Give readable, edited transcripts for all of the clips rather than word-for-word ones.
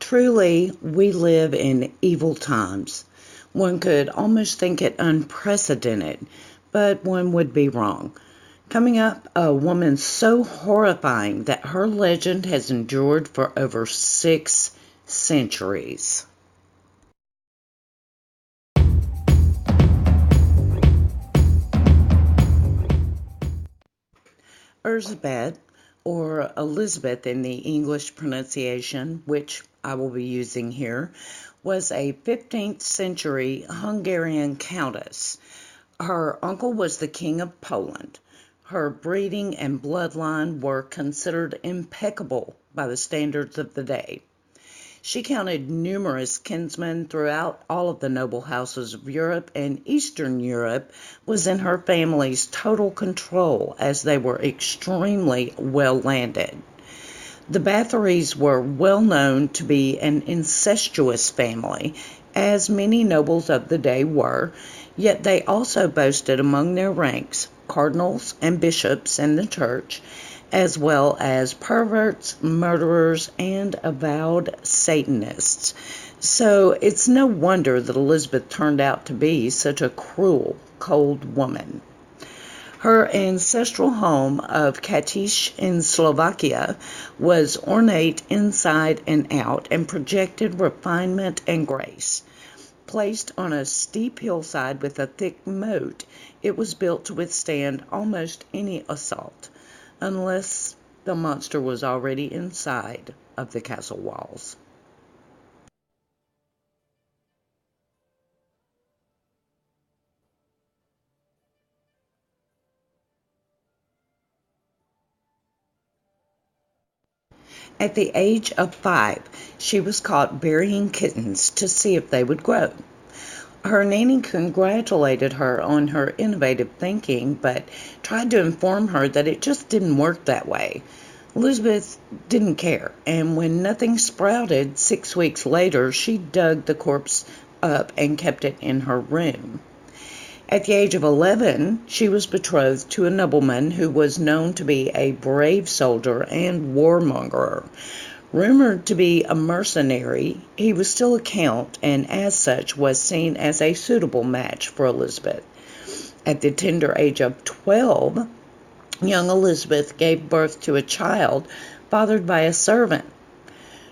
Truly, we live in evil times. One could almost think it unprecedented, but one would be wrong. Coming up, a woman so horrifying that her legend has endured for over 6 centuries. Elizabeth, or Elizabeth in the English pronunciation, which I will be using here, was a 15th century Hungarian countess. Her uncle was the King of Poland. Her breeding and bloodline were considered impeccable by the standards of the day. She counted numerous kinsmen throughout all of the noble houses of Europe, and Eastern Europe was in her family's total control as they were extremely well landed. The Bathories were well known to be an incestuous family, as many nobles of the day were, yet they also boasted among their ranks cardinals and bishops in the church, as well as perverts, murderers, and avowed Satanists. So it's no wonder that Elizabeth turned out to be such a cruel, cold woman. Her ancestral home of Katish in Slovakia was ornate inside and out and projected refinement and grace. Placed on a steep hillside with a thick moat, it was built to withstand almost any assault, unless the monster was already inside of the castle walls. At the age of 5, she was caught burying kittens to see if they would grow. Her nanny congratulated her on her innovative thinking, but tried to inform her that it just didn't work that way. Elizabeth didn't care, and when nothing sprouted 6 weeks later, she dug the corpse up and kept it in her room. At the age of 11, she was betrothed to a nobleman who was known to be a brave soldier and warmonger. Rumored to be a mercenary, he was still a count and as such was seen as a suitable match for Elizabeth. At the tender age of 12, young Elizabeth gave birth to a child fathered by a servant.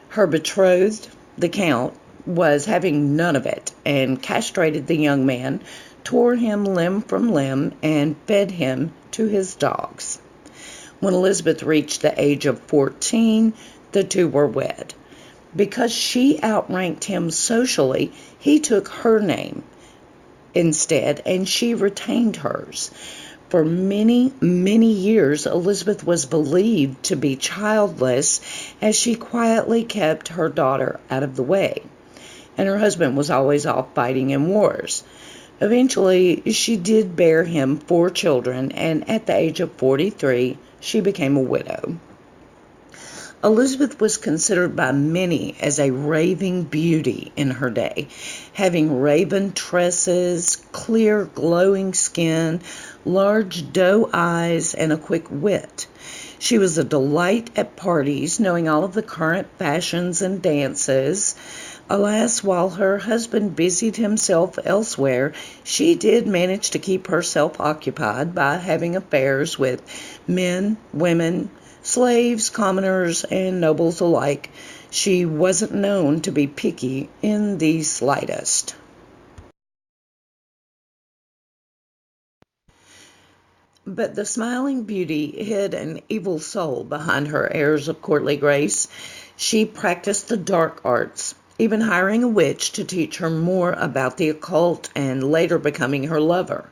Her betrothed, the count, was having none of it and castrated the young man, tore him limb from limb, and fed him to his dogs. When Elizabeth reached the age of 14, the two were wed. Because she outranked him socially, he took her name instead, and she retained hers. For many, many years, Elizabeth was believed to be childless as she quietly kept her daughter out of the way, and her husband was always off fighting in wars. Eventually, she did bear him 4 children, and at the age of 43, she became a widow. Elizabeth was considered by many as a raving beauty in her day, having raven tresses, clear glowing skin, large doe eyes, and a quick wit. She was a delight at parties, knowing all of the current fashions and dances. Alas, while her husband busied himself elsewhere, she did manage to keep herself occupied by having affairs with men, women, slaves, commoners, and nobles alike. She wasn't known to be picky in the slightest. But the smiling beauty hid an evil soul behind her airs of courtly grace. She practiced the dark arts, even hiring a witch to teach her more about the occult and later becoming her lover.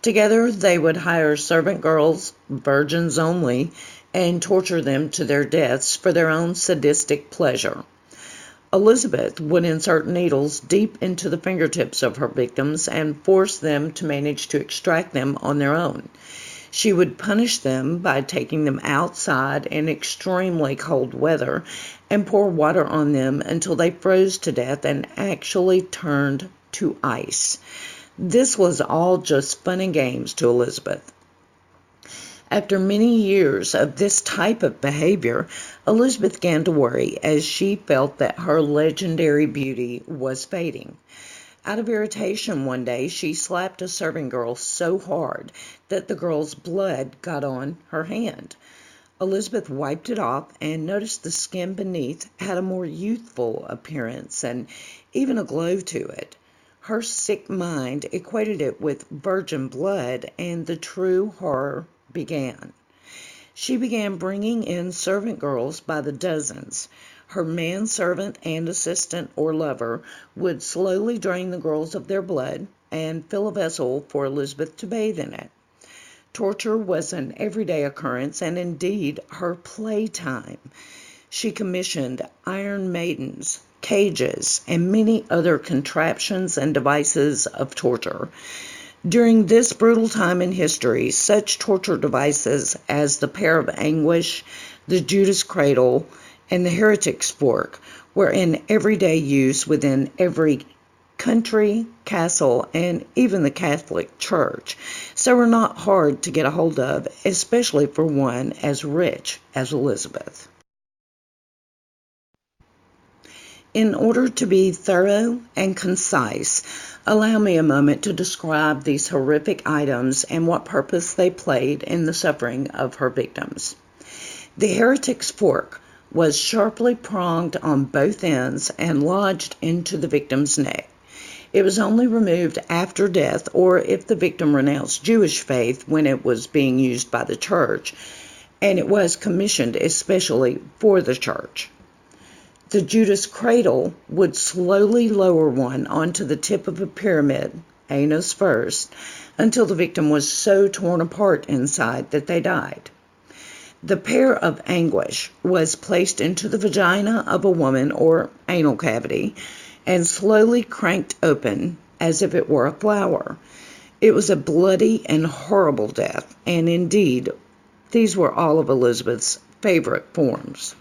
Together, they would hire servant girls, virgins only, and torture them to their deaths for their own sadistic pleasure. Elizabeth would insert needles deep into the fingertips of her victims and force them to manage to extract them on their own. She would punish them by taking them outside in extremely cold weather and pour water on them until they froze to death and actually turned to ice. This was all just fun and games to Elizabeth. After many years of this type of behavior, Elizabeth began to worry as she felt that her legendary beauty was fading. Out of irritation one day, she slapped a serving girl so hard that the girl's blood got on her hand. Elizabeth wiped it off and noticed the skin beneath had a more youthful appearance and even a glow to it. Her sick mind equated it with virgin blood, and the true horror began. She began bringing in servant girls by the dozens. Her manservant and assistant or lover would slowly drain the girls of their blood and fill a vessel for Elizabeth to bathe in it. Torture was an everyday occurrence and indeed her playtime. She commissioned iron maidens, cages, and many other contraptions and devices of torture. During this brutal time in history, such torture devices as the Pear of Anguish, the Judas Cradle, and the Heretic's Fork were in everyday use within every country, castle, and even the Catholic Church, so were not hard to get a hold of, especially for one as rich as Elizabeth. In order to be thorough and concise, allow me a moment to describe these horrific items and what purpose they played in the suffering of her victims. The Heretic's Fork was sharply pronged on both ends and lodged into the victim's neck. It was only removed after death or if the victim renounced Jewish faith when it was being used by the church, and it was commissioned especially for the church. The Judas Cradle would slowly lower one onto the tip of a pyramid, anus first, until the victim was so torn apart inside that they died. The Pear of Anguish was placed into the vagina of a woman or anal cavity and slowly cranked open as if it were a flower. It was a bloody and horrible death, and indeed, these were all of Elizabeth's favorite forms.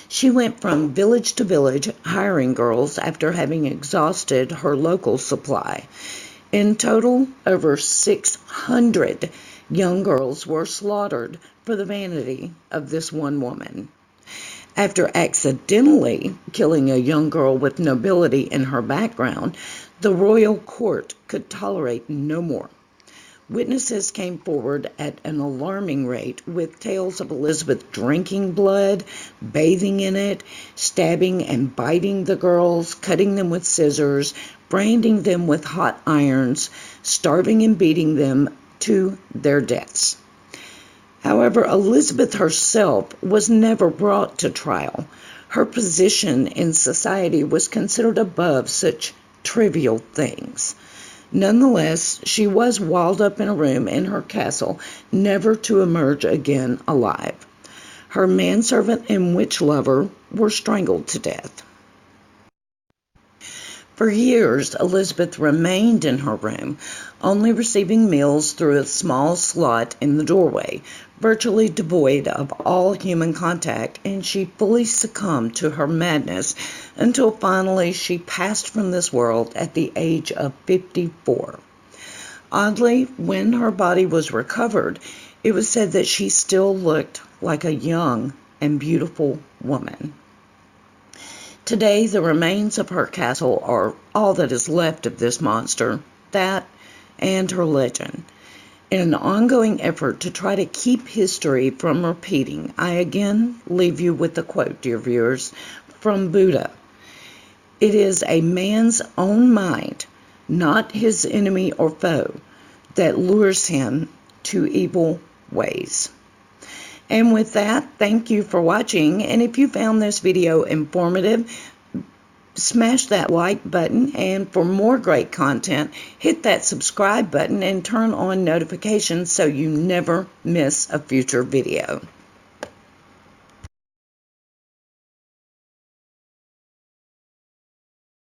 She went from village to village hiring girls after having exhausted her local supply. In total, over 600 young girls were slaughtered for the vanity of this one woman. After accidentally killing a young girl with nobility in her background, the royal court could tolerate no more. Witnesses came forward at an alarming rate with tales of Elizabeth drinking blood, bathing in it, stabbing and biting the girls, cutting them with scissors, branding them with hot irons, starving and beating them to their deaths. However, Elizabeth herself was never brought to trial. Her position in society was considered above such trivial things. Nonetheless, she was walled up in a room in her castle, never to emerge again alive. Her manservant and witch lover were strangled to death. For years, Elizabeth remained in her room, only receiving meals through a small slot in the doorway, virtually devoid of all human contact, and she fully succumbed to her madness until finally she passed from this world at the age of 54. Oddly, when her body was recovered, it was said that she still looked like a young and beautiful woman. Today, the remains of her castle are all that is left of this monster, that and her legend. In an ongoing effort to try to keep history from repeating, I again leave you with the quote, dear viewers, from Buddha. It is a man's own mind, not his enemy or foe, that lures him to evil ways. And with that, thank you for watching. And if you found this video informative, smash that like button. And for more great content, hit that subscribe button and turn on notifications so you never miss a future video.